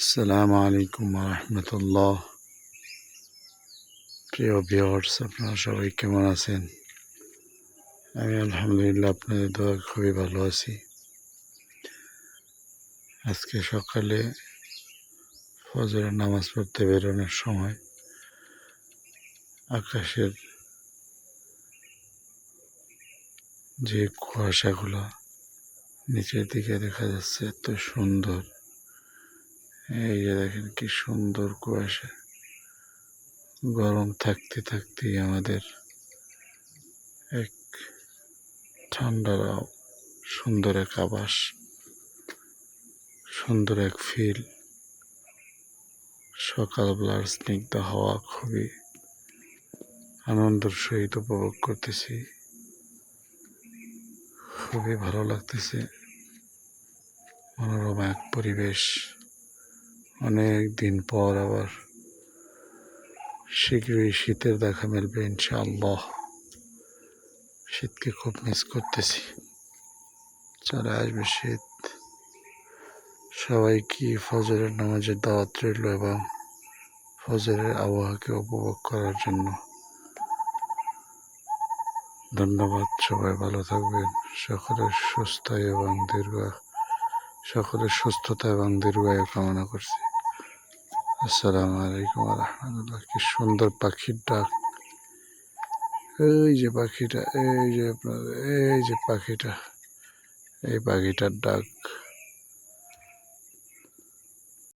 আসসালামু আলাইকুম রহমতুল্লাহ। প্রিয় ভিউয়ার্স, আপনারা সবাই কেমন আছেন? আমি আলহামদুলিল্লাহ আপনাদের দোয়া খুবই ভালো আছি। আজকে সকালে ফজরের নামাজ পড়তে বেরোনোর সময় আকাশের যে কুয়াশাগুলো নিচের দিকে দেখা যাচ্ছে, এত সুন্দর। এই যে দেখেন কি সুন্দর কুয়াশা। গরম থাকতে থাকতেই আমাদের এক ঠান্ডার সুন্দর এক আবাস, সুন্দর এক ফিল। সকালবেলার স্নিগ্ধ হাওয়া খুবই আনন্দের সহিত উপভোগ করতেছি। খুবই ভালো লাগতেছে, মনোরম এক পরিবেশ। অনেক দিন পর আবার শীঘ্রই শীতের দেখা মিলবে ইনশাআল্লাহ। শীতকে খুব মিস করতেছি, চলে আসবে শীত। সবাইকে ফজরের নামাজের দাওয়াত রইল এবং ফজরের আবহাওয়াকে উপভোগ করার জন্য ধন্যবাদ। সবাই ভালো থাকবেন। সকলের সুস্থতা এবং দীর্ঘায়ু কামনা করছি। আসসালামু আলাইকুম রহমতুল্লাহ। কি সুন্দর পাখির ডাক। এই যে পাখিটা, এই যে আপনার, এই যে পাখিটা, এই পাখিটার ডাক।